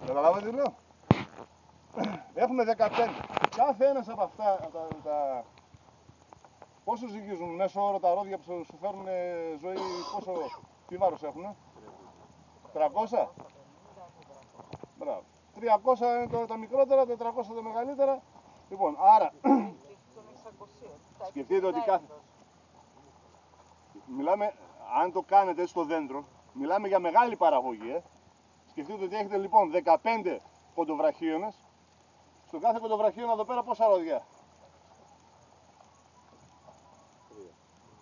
Καταλάβατε τι λέω. Έχουμε 15. Κάθε ένας από αυτά πόσο ζυγίζουν μέσω όρο τα ρόδια που σου φέρνουν ζωή, τι βάρος έχουνε? 300? Μπράβο. 300 είναι τα μικρότερα, 400 τα μεγαλύτερα. Λοιπόν, άρα σκεφτείτε ότι μιλάμε, αν το κάνετε έτσι στο δέντρο, μιλάμε για μεγάλη παραγωγή. Σκεφτείτε ότι έχετε λοιπόν 15 κοντοβραχίονες. Στο κάθε κοντοβραχίωνα εδώ πέρα πόσα ρόδια?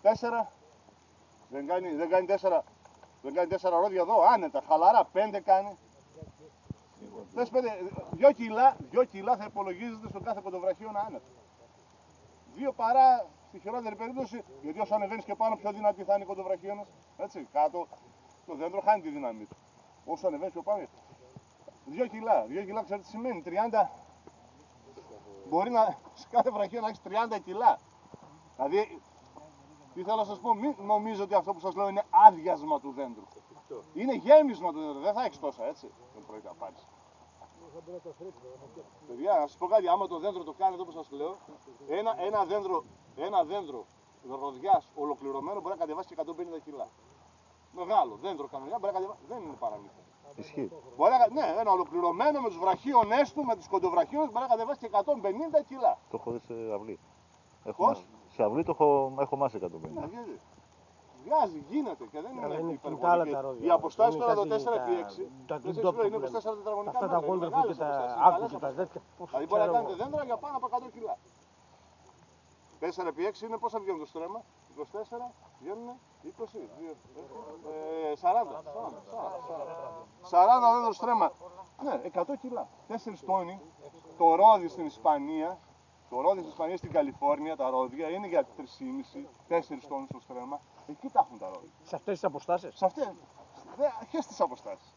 4. Δεν κάνει 4 ρόδια εδώ, άνετα, χαλαρά, 5 κάνει. Θες 2 κιλά θα υπολογίζεται στο κάθε κοντοβραχίωνα άνετα. 2 παρά στη χειρότερη περίπτωση, γιατί όσο ανεβαίνεις και πάνω πιο δυνατή θα είναι η κοντοβραχίωνας. Έτσι, κάτω το δέντρο χάνει τη δύναμή του. Όσο ανεβαίνεις πιο πάνω. 2 κιλά ξέρετε τι σημαίνει, 30. Μπορεί σε κάθε βραχίωνα να έχεις 30 κιλά. Δηλαδή, τι θέλω να σας πω, μην νομίζω ότι αυτό που σας λέω είναι άδειασμα του δέντρου. Είναι γέμισμα του δέντρου, δεν θα έχεις τόσα, έτσι. Δεν πρόκειται να πάρεις. Παιδιά, να σας πω κάτι, άμα το δέντρο το κάνετε όπως σας λέω, ένα δέντρο ροδιάς ολοκληρωμένο μπορεί να κατεβάσει και 150 κιλά. Μεγάλο δέντρο κανονικά μπορεί να κατεβάσει, δεν είναι παραμύθια. Ισχύει. Ναι, ένα ολοκληρωμένο με τους βραχίονές του, με τους κοντοβραχίονες μπορεί να κατεβάσει και 150 κιλά. Το έχω δει σε αυλή. Πώς? Σε αυλή το έχω μάσει 150. Ναι, γιατί. Βγάζει, γίνεται και δεν είναι υπερβολική. Οι αποστάσεις τώρα το 4x6 είναι 24 τετραγωνικά αυτά τα κόντρεφα και τα άκου και τα τέτοια. Δηλαδή μπορεί να κάνετε δέντρα για πάνω από 100 κιλά. 4x6 είναι πόσα βγαίνουν το στρέμμα? 24 βγαίνουν 20, 40 δέντρο στρέμμα. Ναι, 100 κιλά. 4 τόνοι. Το ρόδι στην Ισπανία, στην Καλιφόρνια, τα ρόδια είναι για 3,5-4 τόνους το στρέμμα. Εκεί τα έχουν τα ρόδια. Σε αυτές τις αποστάσεις? Σε αυτές. Και στις αποστάσεις.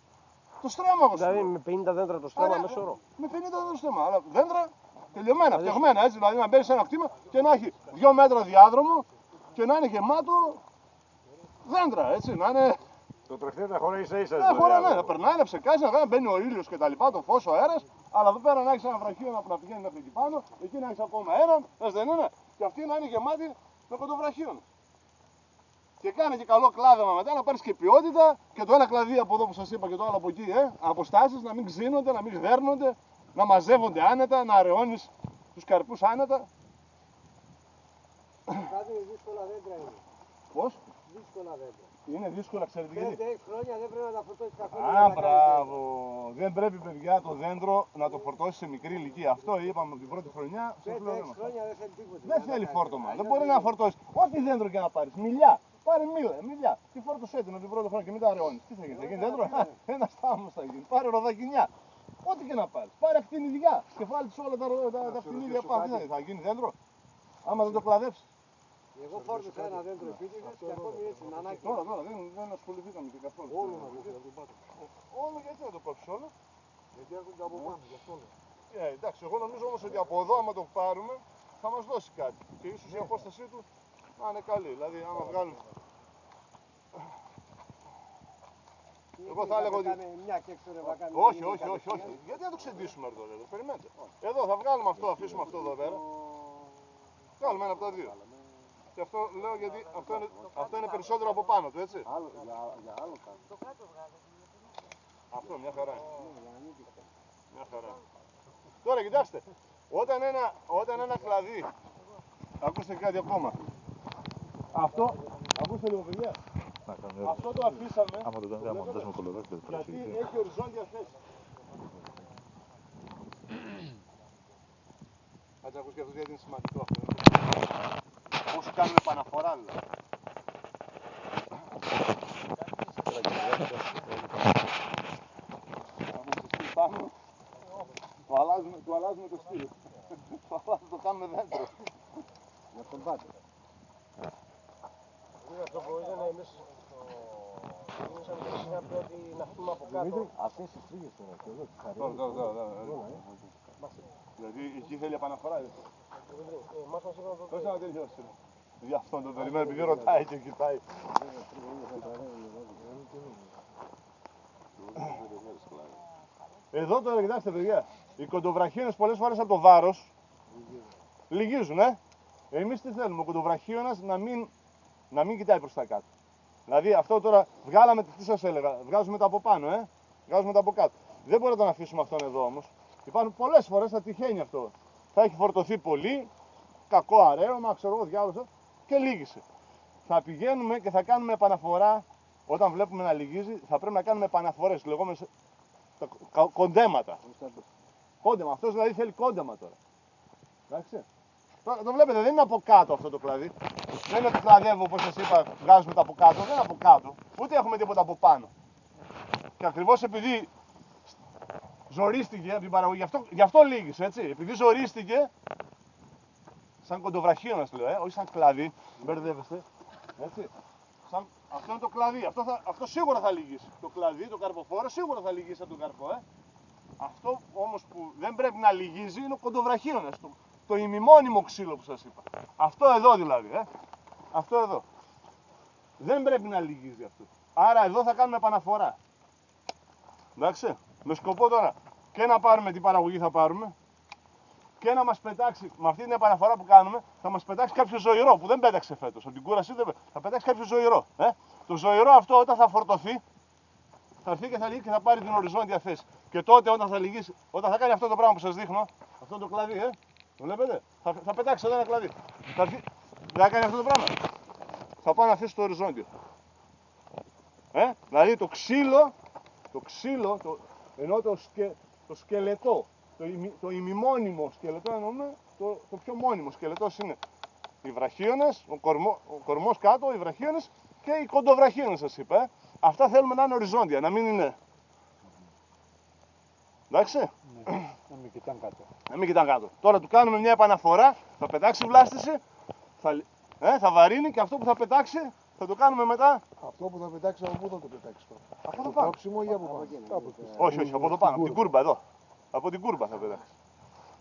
Το στρέμμα όμως. Δηλαδή με 50 δέντρα το στρέμμα μέσω όρο. Με 50 δέντρα το στρέμμα. Αλλά δέντρα τελειωμένα, φτιαγμένα έτσι. Δηλαδή να μπαίνει σε ένα κτήμα και να έχει 2 μέτρα διάδρομο και να είναι γεμάτο δέντρα, έτσι. Να είναι. Το τροχείο να χωράει ίσα-ίσα. Να περνάει, να ψεκάζει, να μπαίνει ο ήλιος και τα λοιπά, το φως, ο αέρας. Αλλά εδώ πέρα να έχει ένα βραχίωνα που να πηγαίνει μέχρι εκεί πάνω, εκεί να έχει ακόμα έναν, δεν είναι, και αυτή να είναι γεμάτη με κοντοβραχίωνα. Και κάνει και καλό κλάδεμα μετά, να πάρεις και ποιότητα και το ένα κλαδί από εδώ που σας είπα και το άλλο από εκεί, αποστάσεις να μην ξύνονται, να μην δέρνονται, να μαζεύονται άνετα, να αραιώνεις τους καρπούς άνετα. Κάτι δύσκολα δέντρα είναι. Πώς? Δύσκολα δέντρα. Είναι δύσκολα, ξέρετε γιατί. 5-6 χρόνια δεν πρέπει να τα φορτώσεις καθόλου. Α, μπράβο. Δεν πρέπει, παιδιά, το δέντρο να το φορτώσει σε μικρή ηλικία. Αυτό είπαμε από την πρώτη χρονιά. 5-6 χρόνια δεν θέλει τίποτα. Δεν θέλει φόρτωμα. Δεν μπορεί να φορτώσει. Ό,τι δέντρο και να πάρεις. Μιλιά. Πάρε μιλιά. Τι φόρτωσέ την από την πρώτη χρονιά και μην τα αραιώνεις. Τι θα γίνει, θα γίνει δέντρο. Ένα θάμνος θα γίνει. Πάρε ροδακινιά. Ό,τι και να πάρεις. Πάρε ακτινιδιά. Και βάλεις όλα τα ακτινίδια πάνω. Θα γίνει δέντρο. Άμα δεν το κλαδέψεις. Εγώ φόρτωσα ένα δέντρο επίτηδες και ακόμη έτσι να ανάγκη. Τώρα δεν ασχοληθήκαμε και καθόλου. Όλο γιατί να το κόψεις όλο? Γιατί έρχονται από πάνω, γι' αυτό. Εντάξει, εγώ νομίζω όμως ότι από εδώ άμα το πάρουμε θα μας δώσει κάτι. Και ίσως η απόστασή του να είναι καλή. Δηλαδή άμα βγάλουμε. Εγώ θα έλεγα ότι. Όχι. Γιατί να το ξεντήσουμε εδώ, περιμένετε. Εδώ θα βγάλουμε αυτό, αφήσουμε αυτό εδώ πέρα. Βγάλουμε ένα από τα δύο. Και αυτό λέω γιατί αυτό είναι περισσότερο από πάνω του, έτσι. Για άλλο κάνει. Το κάτω βγάλε. Αυτό μια χαρά είναι. Μια χαρά. Τώρα κοιτάξτε, όταν ένα κλαδί, ακούστε κάτι ακόμα. Αυτό, ακούστε λίγο παιδιά. Αυτό το αφήσαμε άμα το κάνουμε, άμα δώσουμε κολοδάκι, δεν θα γιατί έχει οριζόντια θέση. Κάτσε να ακούς και αυτό γιατί είναι σημαντικό αυτό. Όσο κάνουμε επαναφορά δηλαδή. Πάνω, του αλλάζουμε το στυλ. Το κάνουμε δέντρο. Για τον πάτε. Αυτό που ήταν εμείς μια πρώτη να χτούμε από κάτω. Αυτές οι στρίγες τώρα και εδώ τις χαρίες. Δηλαδή εκεί θέλει επαναφορά. Πώς να τελειώσει. Γι' αυτό το περιμένω, επειδή ρωτάει και κοιτάει. Εδώ τώρα κοιτάξτε παιδιά, οι κοντοβραχίονες πολλές φορές από το βάρος λυγίζουν, Εμείς τι θέλουμε, ο κοντοβραχίονας να μην κοιτάει προς τα κάτω. Δηλαδή αυτό τώρα βγάλαμε, τι σας έλεγα, βγάζουμε τα από πάνω, βγάζουμε τα από κάτω. Δεν μπορούμε να τον αφήσουμε αυτόν εδώ όμως. Υπάρχουν πολλές φορές θα τυχαίνει αυτό. Θα έχει φορτωθεί πολύ, κακό αρέωμα, ξέρω εγώ, διάβασα και λύγησε. Θα πηγαίνουμε και θα κάνουμε επαναφορά. Όταν βλέπουμε να λυγίζει, θα πρέπει να κάνουμε επαναφορές, λεγόμενες κοντέματα. Κόντεμα, αυτός δηλαδή θέλει κόντεμα τώρα. Εντάξει. Τώρα, το βλέπετε, δεν είναι από κάτω αυτό το κλαδί. Δεν είναι ότι κλαδεύω, όπως σας είπα, βγάζουμε τα από κάτω. Δεν είναι από κάτω. Ούτε έχουμε τίποτα από πάνω. Και ακριβώς επειδή ζορίστηκε από την παραγωγή, γι' αυτό λύγησε, έτσι. Επειδή ζορίστηκε, σαν κοντοβραχίωνας λέω, όχι σαν κλαδί, μπερδεύεστε. Έτσι. Αυτό είναι το κλαδί, αυτό σίγουρα θα λυγίσει. Το κλαδί, το καρποφόρο, σίγουρα θα λυγίσει από τον καρπό, Αυτό όμως που δεν πρέπει να λυγίζει είναι ο κοντοβραχίωνας, το ημιμόνιμο ξύλο που σας είπα. Αυτό εδώ δηλαδή, Αυτό εδώ. Δεν πρέπει να λυγίζει αυτό. Άρα εδώ θα κάνουμε επαναφορά. Εντάξει, με σκοπό τώρα και να πάρουμε την παραγωγή θα πάρουμε και να μας πετάξει, με αυτή την επαναφορά που κάνουμε, θα μας πετάξει κάποιο ζωηρό που δεν πέταξε φέτος. Από την κούραση θα πετάξει κάποιο ζωηρό. Το ζωηρό αυτό όταν θα φορτωθεί, θα έρθει και θα λύγει και θα πάρει την οριζόντια θέση. Και τότε όταν θα λυγίσει, όταν θα κάνει αυτό το πράγμα που σας δείχνω, αυτό το κλαδί, το βλέπετε, θα πετάξει εδώ ένα κλαδί. Θα έρθει, δεν θα κάνει αυτό το πράγμα. Θα πάει να αφήσει το οριζόντιο. Δηλαδή το ξύλο, ενώ το σκελετό, το ημιμόνιμο σκελετό εννοούμε, το πιο μόνιμο σκελετός είναι οι βραχίονες, ο κορμός κάτω, οι βραχίονες και οι κοντοβραχίονες σας είπα. Αυτά θέλουμε να είναι οριζόντια, να μην είναι. Εντάξει. Να μην κοιτάνε κάτω. Να μην κοιτάνε κάτω. Τώρα του κάνουμε μια επαναφορά, θα πετάξει βλάστηση, θα βαρύνει και αυτό που θα πετάξει θα το κάνουμε μετά. Αυτό που θα πετάξει, από πού θα το πετάξει τώρα? Από το πάνω. Κόψιμο ή από πάνω? Όχι, από το πάνω, από την κούρμπα εδώ. Από την κούρμπα θα πετάξει.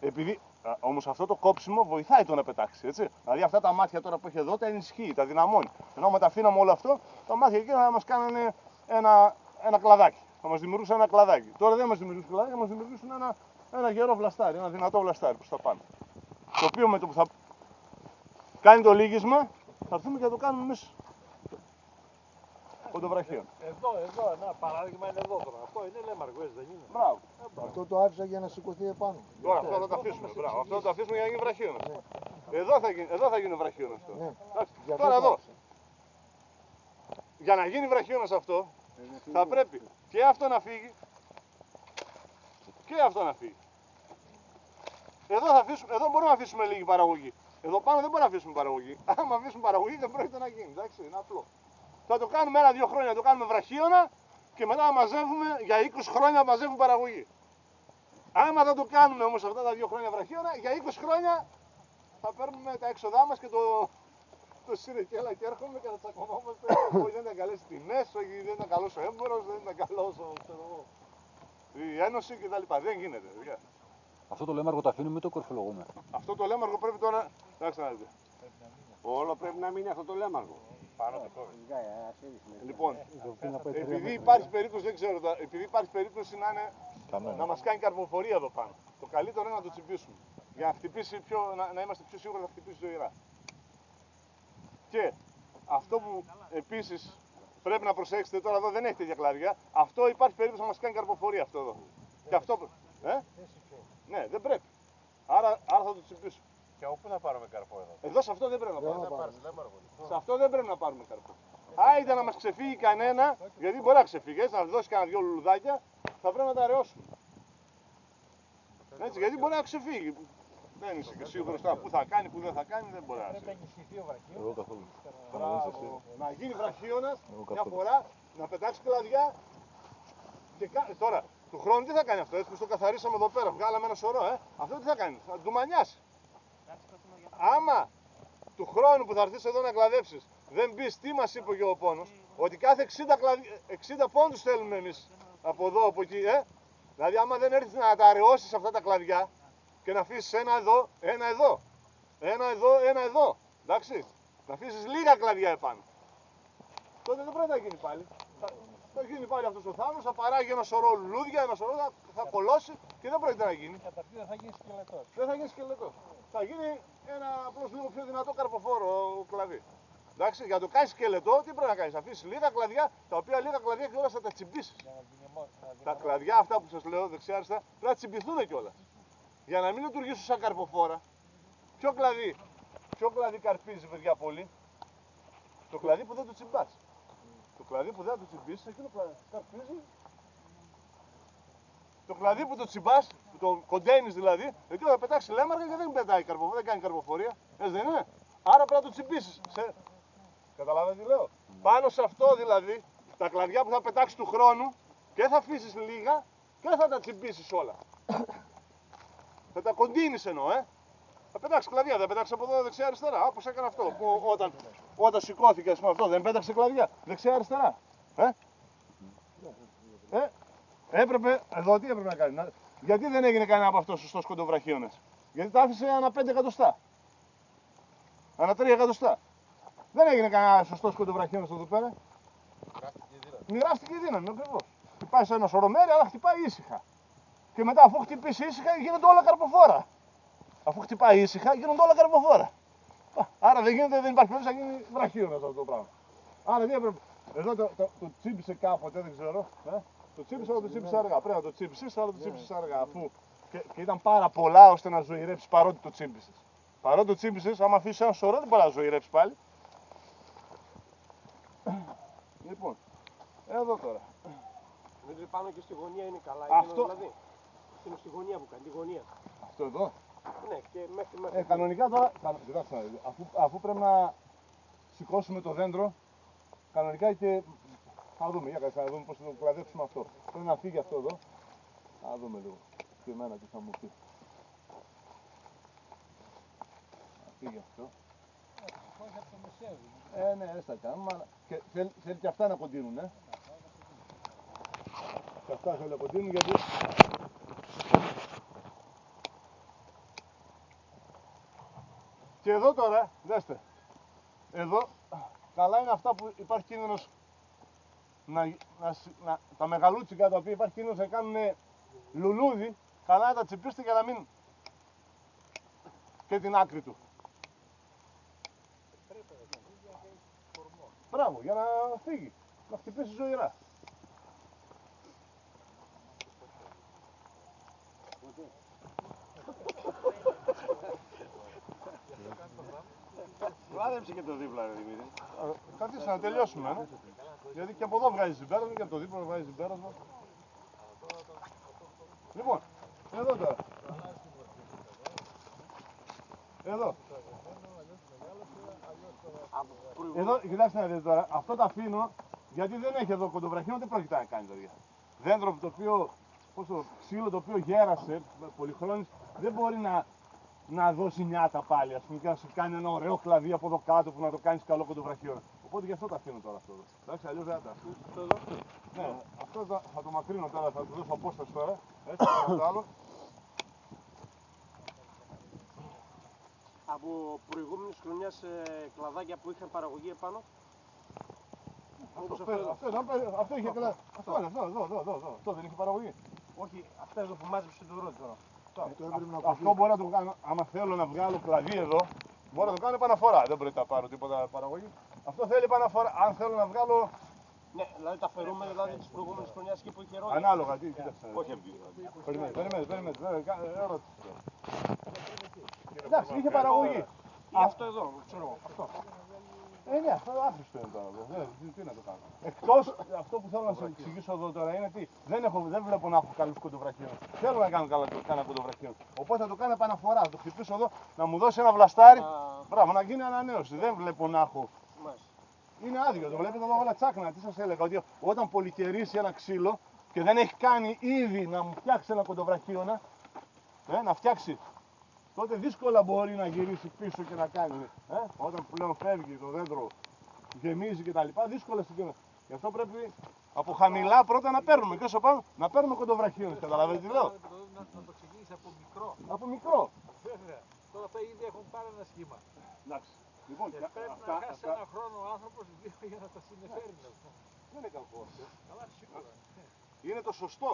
Επειδή όμως αυτό το κόψιμο βοηθάει το να πετάξει, έτσι. Δηλαδή αυτά τα μάτια τώρα που έχει εδώ τα ενισχύει, τα δυναμώνει. Ενώ με τα αφήναμε όλο αυτό, τα μάτια εκεί θα μας κάνανε ένα κλαδάκι. Θα μας δημιουργούσαν ένα κλαδάκι. Τώρα δεν μας δημιουργήσουν κλαδάκι, θα μας δημιουργήσουν ένα γερό βλαστάρι, ένα δυνατό βλαστάρι προς τα πάνω. Το οποίο με το που θα κάνει το λύγισμα, θα έρθουμε και θα το κάνουμε εμείς. Κοντοβραχίων. Εδώ, ένα παράδειγμα είναι εδώ τώρα. Αυτό είναι λέμαργο, έτσι δεν είναι? Μπράβο. Αυτό το άφησα για να σηκωθεί επάνω. Τώρα αυτό θα το αφήσουμε. Μπράβο. Αυτό θα το αφήσουμε για να γίνει βραχίωνας. Εδώ θα γίνει βραχίωνας αυτό. Τώρα εδώ. Για να γίνει βραχίωνας αυτό, θα πρέπει και αυτό να φύγει και αυτό να φύγει. Εδώ μπορούμε να αφήσουμε λίγη παραγωγή. Εδώ πάνω δεν μπορούμε να αφήσουμε παραγωγή. Άμα αφήσουμε παραγωγή δεν πρόκειται να γίνει. Εντάξει, είναι απλό. Θα το κάνουμε 1-2 χρόνια, θα το κάνουμε βραχίωνα και μετά να μαζεύουμε για 20 χρόνια να μαζεύουμε παραγωγή. Άμα δεν το κάνουμε όμως αυτά τα 2 χρόνια βραχίωνα, για 20 χρόνια θα παίρνουμε τα έξοδά μας και το σιρεκέλα και έρχομαι και θα τσακωνόμαστε. Όχι, δεν ήταν καλές τιμές, όχι, δεν ήταν καλός ο έμπορος, δεν ήταν καλός η ένωση κτλ. Δεν γίνεται. Παιδιά. Αυτό το λέμαργο το αφήνουμε ή το κορφολογούμε? Αυτό το λέμαργο πρέπει τώρα. Εντάξει να δείτε. Όλο πρέπει να μείνει αυτό το λέμαργο. Πάνω το κόβει. Λοιπόν, επειδή υπάρχει περίπτωση, δεν ξέρω, επειδή υπάρχει περίπτωση να μας κάνει καρποφορία εδώ πάνω. Το καλύτερο είναι να το τσιμπήσουμε. Για να χτυπήσει να είμαστε πιο σίγουροι να χτυπήσει ζωηρά. Και αυτό που επίσης πρέπει να προσέξετε τώρα εδώ δεν έχει τέτοια κλαδιά. Αυτό υπάρχει περίπτωση να μας κάνει καρποφορία αυτό εδώ. Και αυτό. Ναι, δεν πρέπει. Άρα θα το τσιμπήσουμε. Και όπου θα πάρουμε καρπό εδώ? Εδώ σε αυτό δεν πρέπει να πάρουμε. Σε αυτό δεν πρέπει να πάρουμε καρπό. Άιντε να μας ξεφύγει κανένα, γιατί μπορεί να ξεφύγει, έτσι, να δώσει κανένα 2 λουλουδάκια, θα πρέπει να τα αραιώσουμε. Έτσι, γιατί μπορεί να ξεφύγει. Δεν είσαι και σίγουρος τώρα που θα κάνει, που δεν θα κάνει, δεν μπορεί να Πρέπει να ενισχυθεί ο βραχίωνας. Εγώ καθόλου. Μπράβο. Να γίνει βραχίωνας μια φορά, να πετάξει κλαδιά. Και τώρα, του χρόνου τι θα κάνει αυτό, έτσι που το καθαρίσαμε εδώ πέρα, βγάλαμε ένα σωρό, αυτό τι θα κάνει, θα του μανιάσει. Άμα του χρόνου που θα έρθεις εδώ να κλαδέψεις δεν πεις τι μας είπε ο γεωπόνος, ότι κάθε 60 πόντους θέλουμε εμείς από εδώ, από εκεί, Δηλαδή άμα δεν έρθεις να τα αραιώσεις αυτά τα κλαδιά και να αφήσεις ένα εδώ, Ένα εδώ, ένα εδώ. Εντάξει. Θα αφήσεις λίγα κλαδιά επάνω. Τότε δεν πρέπει να γίνει πάλι. Θα γίνει πάλι αυτός ο θάμνος, θα παράγει ένα σωρό λουλούδια, ένα σωρό θα κολώσει και δεν πρόκειται να γίνει. Καταρχήν δεν θα γίνει σκελετός. Δεν θα γίνει σκελετός. Θα γίνει ένα απλώς λίγο πιο δυνατό καρποφόρο κλαδί. Εντάξει, για να το κάνεις σκελετό, τι πρέπει να κάνεις? Αφήσεις λίγα κλαδιά, τα οποία λίγα κλαδιά κιόλας θα τα τσιμπήσεις. Τα κλαδιά αυτά που σας λέω δεξιά-αριστερά πρέπει να τσιμπηθούν κιόλας. Για να μην λειτουργήσουν σαν καρποφόρα. Ποιο κλαδί καρπίζει, παιδιά, πολύ? Το κλαδί που δεν το τσιμπάς. Το κλαδί που δεν το τσιμπήσεις, εκείνο καρπίζει. Το κλαδί που το τσιμπάς, που το κοντένεις δηλαδή, εκεί θα πετάξει λέμαργα και δεν πετάει καρποφορία, δεν κάνει καρποφορία. Έτσι δεν είναι? Άρα πρέπει να το τσιμπήσεις. Καταλάβετε τι λέω? Πάνω σε αυτό δηλαδή, τα κλαδιά που θα πετάξει του χρόνου και θα αφήσεις λίγα και θα τα τσιμπήσεις όλα. Θα τα κοντίνεις εννοώ, Θα πετάξει κλαδιά, δεν πετάξει από εδώ δεξιά-αριστερά. Όπως έκανε αυτό. Που όταν σηκώθηκε, ας πούμε, αυτό δεν πέταξε κλαδιά δεξιά-αριστερά. Έπρεπε, εδώ τι έπρεπε να κάνει? Γιατί δεν έγινε κανένα από αυτό σωστός κοντοβραχίωνας? Γιατί τα άφησε ανά 5 εκατοστά. Ανά 3 εκατοστά. Δεν έγινε κανένα σωστός κοντοβραχίωνας εδώ πέρα. Μοιράστηκε η δύναμη, ακριβώς. Χτυπάει σε ένα σωρό μέρη, αλλά χτυπάει ήσυχα. Και μετά, αφού χτυπήσει ήσυχα, γίνονται όλα καρποφόρα. Αφού χτυπάει ήσυχα, γίνονται όλα καρποφόρα. Άρα δεν υπάρχει περίπτωση να γίνει βραχίωνας αυτό το πράγμα. Άρα τι έπρεπε? Εδώ το τσίμπησε κάποτε, δεν ξέρω. Το τσίμπησε, αλλά το τσίμπησε αργά. Πρέπει να το τσίμπησες, αλλά το τσίμπησες αργά. Αφού και ήταν πάρα πολλά ώστε να ζωηρέψει παρότι το τσίμπησες. Παρότι το τσίμπησες, άμα αφήσεις ένα σωρό, δεν μπορεί να ζωηρέψει πάλι. Λοιπόν, εδώ τώρα. Μέχρι πάνω και στη γωνία είναι καλά. Αυτό. Δηλαδή. Είναι στη γωνία που κάνει, τη γωνία. Αυτό εδώ. Ναι, και μέχρι. Κανονικά τώρα, κοιτάξτε να δείτε, αφού πρέπει να σηκώσουμε το δέντρο, κανονικά και θα δούμε, για κάτσε να δούμε πώς θα το κλαδέψουμε αυτό. Πρέπει να φύγει αυτό εδώ. Θα δούμε λίγο. Και εμένα τι θα μου πει. Να φύγει αυτό. Ναι, δεν θα κάνουμε, αλλά και θέλει και αυτά να κοντίνουν, Και αυτά θέλει να κοντίνουν γιατί... Και εδώ τώρα, δέστε, εδώ καλά είναι αυτά που υπάρχει κίνδυνος τα μεγαλούτσικα τα οποία υπάρχει κίνδυνος να κάνουν λουλούδι, καλά να τα τσιπήσετε για να μην και την άκρη του. Μπράβο, για να φύγει, να χτυπήσει ζωηρά. Λάδεψε και το δίπλα, ρε Δημήτρη. Καθίστε να τελειώσουμε, γιατί και από εδώ βγάζει συμπέρασμα και από το δίπλα βγάζει συμπέρασμα. Λοιπόν, εδώ τώρα. Εδώ. Εδώ, κοιτάξτε να δείτε τώρα, αυτό το αφήνω γιατί δεν έχει εδώ κοντοβραχίωνο, δεν πρόκειται να κάνει παιδιά. Δέντρο το οποίο, ξύλο το οποίο γέρασε πολυχρόνης, δεν μπορεί να δώσει νιάτα πάλι, ας πούμε, και να σου κάνει ένα ωραίο κλαδί από εδώ κάτω που να το κάνεις καλό κοντοβραχίωνο. Οπότε γι' αυτό το αφήνω τώρα αυτό εδώ. Εντάξει, αλλιώς δεν θα τα αφήνω. Ναι, αυτό θα το μακρύνω τώρα, θα του δώσω απόσταση τώρα. Έτσι, το άλλο. Από προηγούμενης χρονιάς κλαδάκια που είχαν παραγωγή επάνω. Αυτό είχε κλαδί. Αυτό δεν είχε παραγωγή. Όχι, αυτά εδώ που μάζεψε το ρότι τώρα. Αυτό μπορεί να το κάνω, άμα θέλω να βγάλω κλαδί εδώ, μπορώ να το κάνω επαναφορά. Δεν μπορεί να πάρω τίποτα παραγωγή. Αυτό θέλει επαναφορά. Αν θέλω να βγάλω. Ναι, δηλαδή τα φερούμε δηλαδή της προηγούμενης χρονιάς εκεί που είχε ρότι. Ανάλογα, τι κοίταξε. Όχι αυτή. Περιμένετε. Εντάξει, είχε παραγωγή. Ή αυτό εδώ, ξέρω εγώ. Αυτό. Ναι, αυτό άχρηστο είναι τώρα. Τι να το κάνω. Εκτός αυτό που θέλω να σας εξηγήσω εδώ τώρα είναι ότι δεν βλέπω να έχω καλούς κοντοβραχίωνες. Θέλω να κάνω κανένα κοντοβραχίωνο. Οπότε θα το κάνω επαναφορά. Θα το χτυπήσω εδώ να μου δώσει ένα βλαστάρι. Μπράβο, να γίνει ανανέωση. Δεν βλέπω να έχω. Είναι άδειο. Το βλέπετε εδώ όλα τσάκνα. Τι σας έλεγα, ότι όταν πολυκαιρίσει ένα ξύλο και δεν έχει κάνει ήδη να μου φτιάξει ένα κοντοβραχίωνα, να φτιάξει. Τότε δύσκολα μπορεί να γυρίσει πίσω και να κάνει. Όταν πλέον φεύγει το δέντρο, γεμίζει κτλ. Δύσκολα συγκεκριμένα. Γι' αυτό πρέπει από χαμηλά πρώτα να παίρνουμε και όσο πάνω να παίρνουμε κοντοβραχίωνες. Καταλαβαίνετε τι λέω. Να το ξεκινήσει από μικρό. Από μικρό. Βέβαια. Τώρα αυτά ήδη έχουν πάρει ένα σχήμα. Εντάξει. Λοιπόν, Και πρέπει να χάσει ένα χρόνο ο άνθρωπος για να τα συνεφέρει. δεν είναι κακό αυτό. Καλά, σίγουρα. Είναι το σωστό.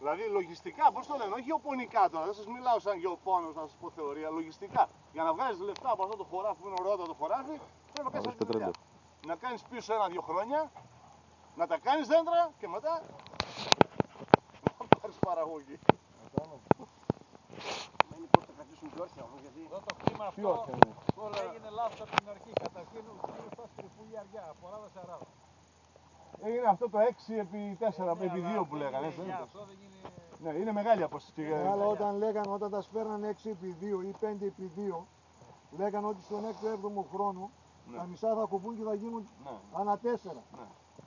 Δηλαδή λογιστικά, πώς το λένε, όχι γεωπονικά τώρα, δεν σας μιλάω σαν γεωπόνος να σας πω θεωρία, λογιστικά. Για να βγάλεις λεφτά από αυτό το χωράφι που είναι ωραιότατο χωράφι, πρέπει να κάνεις αυτή τη δουλειά. Να κάνεις πίσω 1-2 χρόνια, να τα κάνεις δέντρα και μετά να πάρεις παραγωγή. Μένει πώς θα κρατήσουν και όρθια όμως, γιατί Εδώ το κλίμα αυτό έγινε λάθος από την αρχή. Καταρχήν ήρθα στριφούλη αριά, αφορά τα 40. Είναι αυτό το 6x4x2 που λέγανε, έτσι. Αυτό δεν γίνει. Ναι, είναι μεγάλη απόσταση. αλλά όταν τα σφέρνανε 6x2 ή 5x2, λέγανε ότι στον 6ο-7ο χρόνο Ναι. τα μισά θα κοπούν και θα γίνουν Ναι. ανά 4.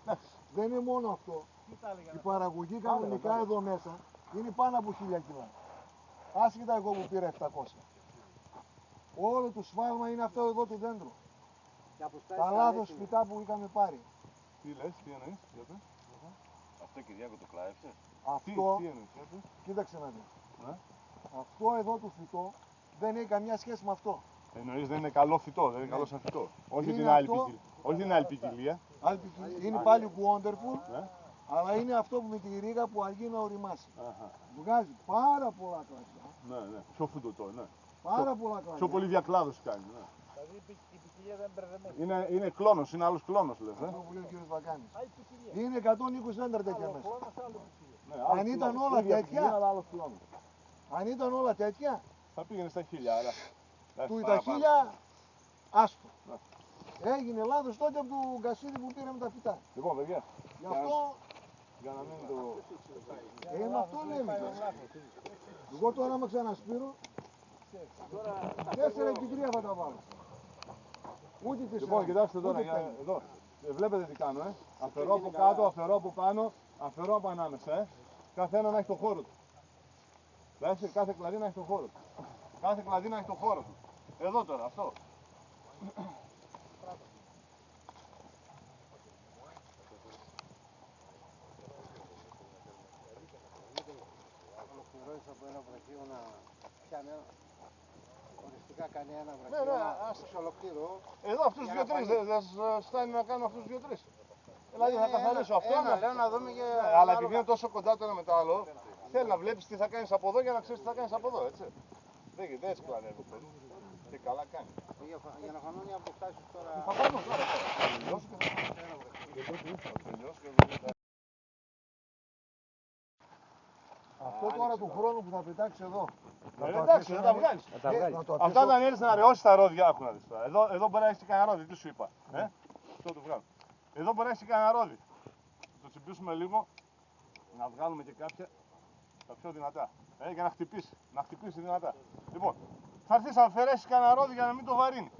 Ναι. Δεν είναι μόνο αυτό. Τι τα έλεγαν. Η παραγωγή κανονικά εδώ μέσα είναι πάνω από 1000 κιλά. Άσχετα εγώ που πήρα 700. Όλο το σφάλμα είναι αυτό εδώ του δέντρου. Τα λάθος φυτά που είχαμε πάρει. Τι λες, τι εννοείς, για πες. Αυτό Κυριάκο το κλάιψες. Αυτό, Τι εννοείς, για πες. κοίταξε να δεις. Ναι. Αυτό εδώ το φυτό δεν έχει καμιά σχέση με αυτό. Εννοείς δεν είναι καλό φυτό, δεν είναι καλό σαν φυτό. Όχι Είναι την άλλη αυτό. ποικιλία. Όχι την άλλη ποικιλία. Είναι πάλι wonderful, Ναι. αλλά είναι αυτό που με τη ρίγα που αργεί να οριμάσει. Αχα. Βγάζει πάρα πολλά κλασιά. Ναι, ναι. Πιο φουντωτό, ναι. Πάρα πολλά κλασιά. Πιο πολύ διακλάδωση κάνει. Ναι. Δηλαδή η ποικιλία δεν μπερδεμένη. Είναι κλόνος, είναι άλλος κλόνος λες. Αυτό που λέει ο κύριος Βακάνης. Α, η ποικιλία. Είναι 120 δέντρα τέτοια Άλλο μέσα. χρόνος, άλλο ποικιλία. Ναι, Αν άλλος ήταν κλόνος. όλα Ίδια τέτοια. ποικιλία, αλλά άλλος κλόνος. Αν ήταν όλα τέτοια, Θα πήγαινε στα 1000, αλλά. του τα 1000 άστο. Έγινε λάθος τότε από τον Κασίδη που πήραμε τα φυτά. Λοιπόν, παιδιά, Γι' αυτό, για να μην το. με αυτό λέμε. Εγώ τώρα άμα ξανασπείρω, 4x3 θα τα βάλω. Ούτε 4. Λοιπόν, κοιτάξτε τώρα, εδώ. Βλέπετε τι κάνω, Αφαιρώ από κάτω, αφαιρώ από πάνω, αφαιρώ από ανάμεσα, Κάθε ένα να έχει το χώρο του. Δηλαδή, κάθε κλαδί να έχει το χώρο του. Κάθε κλαδί να έχει το χώρο του. Εδώ τώρα, αυτό. Ολοκληρώνεις από ένα βραχείο να πιάνει οριστικά κάνει ένα Ναι, βραχείο ναι, να ας- σε ολοκλήρω. Εδώ αυτούς Για τους να δύο-τρεις, φανεί. δεν σας φτάνει να κάνω αυτούς τους δύο-τρεις. Δηλαδή θα καθαρίσω αυτό. Ένα, λέω να δούμε και Αλλά επειδή είναι τόσο κοντά το ένα με το άλλο, θέλει να βλέπεις τι θα κάνεις από εδώ για να ξέρεις τι θα κάνεις από εδώ, έτσι. Δεν έτσι πλανεύει ο κόσμος. Και καλά κάνει. για να φανούν οι αποστάσεις τώρα. Θα κάνω τώρα. Θα τελειώσω και θα τελειώσω και θα. Αυτό τώρα του χρόνου που θα πετάξει εδώ. Εντάξει, θα τα βγάλεις. Αυτά όταν έρθεις να ρεώσεις τα ρόδια, άκου να δεις τώρα. Εδώ μπορεί να έχεις και κανένα ρόδι, τι σου είπα. Αυτό το βγάλω. Εδώ μπορεί να έχεις και κανένα ρόδι. Το τσιμπήσουμε λίγο, να βγάλουμε και κάποια τα πιο δυνατά. Για να χτυπήσει. Να χτυπήσει δυνατά. Λοιπόν, θα έρθεις να αφαιρέσεις κανένα ρόδι για να μην το βαρύνει.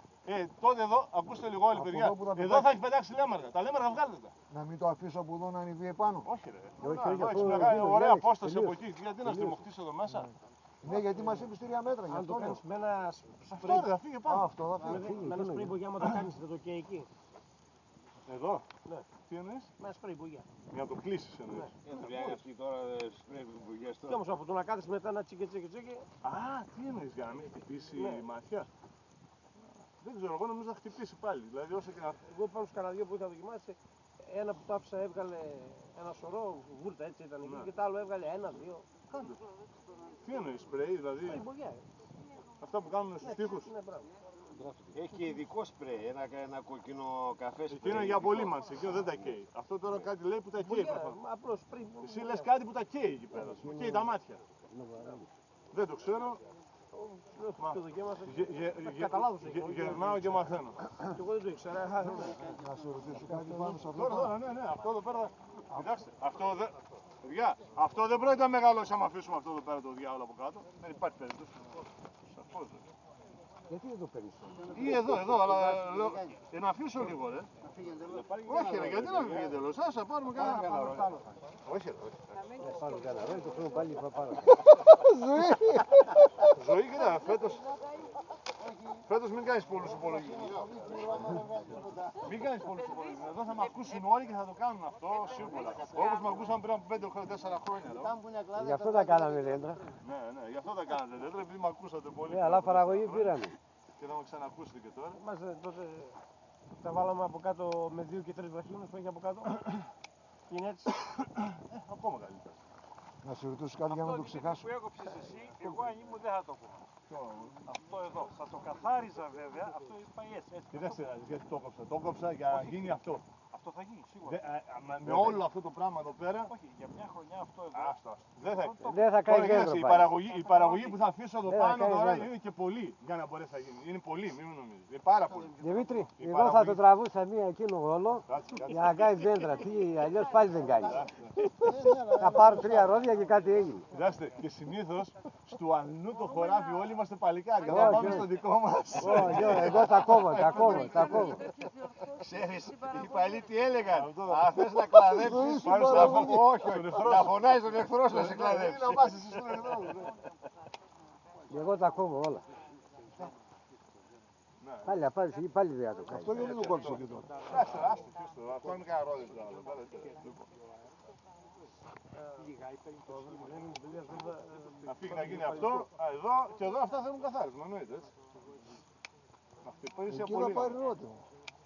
Τότε εδώ, ακούστε λίγο όλοι παιδιά, εδώ θα έχει πετάξει λέμαργα. Τα λέμαργα βγάλετε τα. Να μην το αφήσω από εδώ να ανεβεί επάνω. Όχι ρε. όχι, Εδώ αυτό έχεις μεγάλη, ωραία απόσταση από εκεί. Γιατί να στριμωχτείς εδώ μέσα. Ναι, γιατί μας είπε 3 μέτρα. Γι' Αν αυτό το λέω. κάνεις με ένα Αυτό ρε, θα φύγει πάνω. Αυτό θα φύγει. με ένα σπρέι μπογιά, άμα το κάνεις δεν το καίει εκεί. Εδώ. Ναι. Τι εννοείς. Με ένα σπρέι μπογιά. Για να το κλείσεις εννοείς. Η δουλειά είναι αυτή τώρα, σπρέγει του μπουργιάς Και τώρα. όμως από το να κάθεις μετά ένα τσίκε. Α, τι εννοείς, για να μην χτυπήσει Ναι. η μάτια. Δεν ξέρω, εγώ νομίζω θα χτυπήσει πάλι. Δηλαδή όσο και να. Εγώ πάνω στους κανένα δυο που είχα δοκιμάσει, ένα που το άφησα έβγαλε ένα σωρό βούρτα, έτσι ήταν εκεί, Ναι. και το άλλο έβγαλε ένα-δύο. Κάντε. Τι εννοείς, σπρέι, δηλαδή Σπρέι μπογιά. αυτά που κάνουν στους τοίχους. Ναι, μπράβο. Έχει και ειδικό σπρέι, ένα κοκκινό καφέ σπρέι. Εκείνο είναι για απολύμανση, εκείνο δεν τα καίει. Αυτό τώρα κάτι λέει που τα καίει. Μπογιά, προφανώς. απλώς σπρέι. Εσύ λες κάτι που τα καίει εκεί πέρα. Σου καίει τα μάτια. Δεν το ξέρω. Μα, Το δοκίμασα γε- και γε- γε- κατά λάθος έγινε. γε- γερνάω και μαθαίνω. Και εγώ δεν το ήξερα. Να σε ρωτήσω κάτι πάνω σε αυτό. Τώρα, ναι, αυτό εδώ πέρα. Κοιτάξτε, αυτό δεν. Παιδιά, αυτό δεν πρόκειται να μεγαλώσει άμα αφήσουμε αυτό εδώ πέρα το διάολο από κάτω. Δεν υπάρχει περίπτωση. Σαφώς δεν. Γιατί δεν το παίρνεις. Ή εδώ, αλλά λέω, να αφήσω λίγο, ρε. Όχι, ρε, γιατί να μην φύγει εντελώς. Ας να πάρουμε κανένα ρόλο. Όχι, ρε, όχι. Πάρω κανένα ρόλο, το χρόνο πάλι θα πάρω. Ζωή, κοίτα, φέτος. Φέτος μην κάνεις πολλούς υπολογισμούς. Μην κάνεις πολλούς υπολογισμούς. Εδώ θα με ακούσουν όλοι και θα το κάνουν αυτό σίγουρα. Όπως με ακούσαν πριν από 5-4 χρόνια. Γι' αυτό τα κάναμε δέντρα. Ναι, γι' αυτό τα κάνατε δέντρα, επειδή με ακούσατε πολύ. Ναι, αλλά παραγωγή πήραμε. Και θα με ξανακούσετε και τώρα. Μας τότε τα βάλαμε από κάτω με 2 και 3 βραχίονες που έχει από κάτω. Είναι έτσι. Ακόμα καλύτερα. Να σε ρωτήσω κάτι για να το ξεχάσω. Που έκοψες εσύ, εγώ αν ήμουν δεν θα το έκοψα. Αυτό εδώ. Θα το καθάριζα βέβαια, αυτό πάει έτσι. Κοιτάξτε, γιατί το έκοψα για να γίνει αυτό. Αυτό θα γίνει σίγουρα. Με όλο αυτό το πράγμα εδώ πέρα. Όχι, για μια χρονιά αυτό εδώ. Άστο. Δεν θα Δεν θα κάνει Τώρα, δέντρο η πάλι. παραγωγή που θα αφήσω εδώ Δεν θα πάνω κάνει τώρα δέντρο. είναι και πολύ για να μπορέσει να γίνει. Είναι πολύ, μην νομίζετε. Είναι πάρα πολύ. Δημήτρη, Η εγώ θα παραγωγή. το τραβούσα μία εκείνο όλο Κάτσε, κάτσε. για να κάνει δέντρα. Τι, αλλιώς πάλι δεν κάνει. Θα πάρω 3 ρόδια και κάτι έγινε. Κοιτάξτε, και συνήθως στο αλλού το χωράφι όλοι είμαστε παλικάρια. Όχι, Θα πάμε όχι. στο δικό μας. Όχι, εγώ τα κόβω, τα κόβω, τα κόβω. Ξέρεις, οι παλιοί τι έλεγαν. Αυτό. Αν θες να κλαδέψεις, Πάρε στο όχι, στον εχθρό να σου. φωνάζεις τον εχθρό σου να σε Είναι κλαδέψει. να πας εσύ στον εχθρό σου. Εγώ τα κόβω όλα. Πάλι δεν θα το κάνει. Αυτό γιατί το κόψω και τώρα. Άστε, αφήστε το. Αυτό είναι κανένα ρόδι τώρα. εδώ πέρα. Λοιπόν, να φύγει να γίνει αυτό, εδώ και εδώ αυτά θέλουν καθάρισμα, εννοείται έτσι. Να χτυπήσει Εκεί θα πολύ. πάρει ρόδι.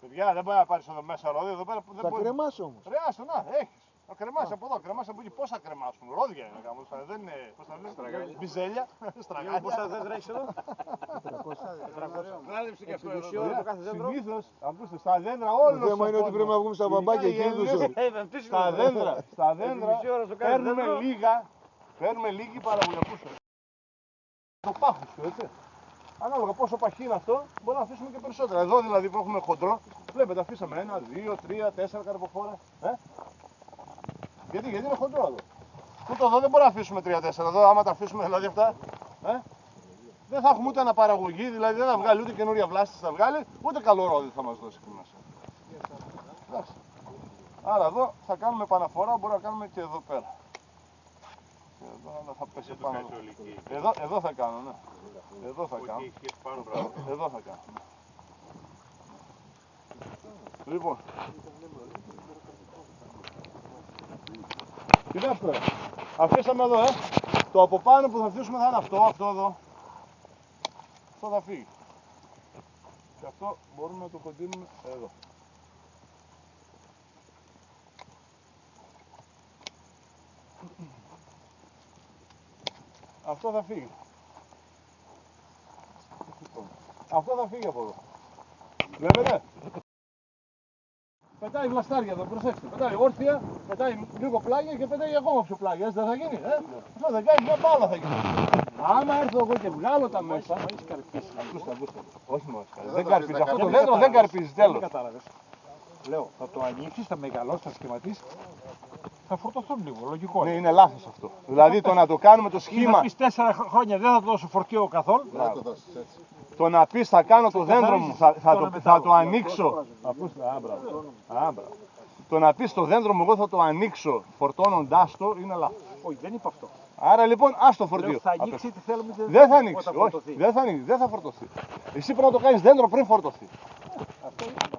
Παιδιά, δεν μπορεί να πάρεις εδώ μέσα ρόδι, εδώ πέρα δεν Θα μπορεί. κρεμάσει όμως. Ρε άστο, να, έχεις. Θα κρεμάσει από εδώ, κρεμάσει από εκεί. Πώς θα κρεμάσουν, ρόδια είναι γάμος, δεν είναι, πώς θα λένε, μπιζέλια, στραγάλια. Πόσα δέντρα έχεις εδώ? Κλάδεψε και αυτό εδώ. Μισή ώρα το κάθε δέντρο. Συνήθως, ακούστε, στα δέντρα όλος Το θέμα είναι ότι πρέπει να βγούμε στα μπαμπάκια εκείνη τους ώρες. Στα δέντρα μισή ώρα το κάθε δέντρο. παίρνουμε λίγη παραγωγή. Ακούστε. Το πάχος του, έτσι. Ανάλογα πόσο παχύ είναι αυτό, μπορούμε να αφήσουμε και περισσότερα. Εδώ δηλαδή που έχουμε χοντρό, βλέπετε, αφήσαμε 1, 2, 3, 4 καρποφόρα. Γιατί είναι χοντρό εδώ. Ούτε εδώ δεν μπορούμε να αφήσουμε 3-4. Εδώ, άμα τα αφήσουμε δηλαδή αυτά, δεν θα έχουμε ούτε αναπαραγωγή, δηλαδή δεν θα βγάλει ούτε καινούρια βλάστη θα βγάλει, ούτε καλό ρόδι θα μας δώσει εκεί μέσα. Εντάξει. Άρα εδώ θα κάνουμε επαναφορά, μπορούμε να κάνουμε και εδώ πέρα. Και εδώ αλλά θα πέσει πάνω. Εδώ θα κάνω, ναι. Εδώ θα κάνω. Εδώ θα κάνω. Ναι. Λοιπόν. Κοιτάξτε, αφήσαμε εδώ, το από πάνω που θα αφήσουμε θα είναι αυτό εδώ. Αυτό θα φύγει. Και αυτό μπορούμε να το κοντίνουμε εδώ. Αυτό θα φύγει. Αυτό θα φύγει από εδώ. Βλέπετε. Πετάει βλαστάρια εδώ, προσέξτε. Πετάει όρθια, πετάει λίγο πλάγια και πετάει ακόμα πιο πλάγια. Έτσι δεν θα γίνει, Αυτό δεν κάνει, μια μπάλα θα γίνει. Άμα έρθω εγώ και βγάλω τα μέσα. Ακούστε. Όχι μόνο. Δεν καρπίζει. Αυτό το δέντρο δεν καρπίζει, τέλος. Κατάλαβες. Λέω, θα το ανοίξεις, θα μεγαλώσεις, θα σχηματίσεις. Θα φορτωθούν λίγο, λογικό. Ναι, είναι λάθος αυτό. Δηλαδή το να το κάνουμε το Ή θα σχήμα. πεις 4 χρόνια δεν θα το δώσω φορτίο καθόλου. Το να πεις θα κάνω το δέντρο μου, θα το ανοίξω. Το να πεις το δέντρο μου εγώ θα το ανοίξω φορτώνοντάς το είναι λάθος. Όχι, δεν είπα αυτό. Άρα λοιπόν άστο Λέω, φορτίο. θα ανοίξει τι θέλουμε. Δεν θα ανοίξει, όταν όχι, φορτωθεί. δεν θα ανοίξει, δεν θα φορτωθεί. Εσύ πρέπει να το κάνεις δέντρο πριν φορτωθεί. Αυτό είπα.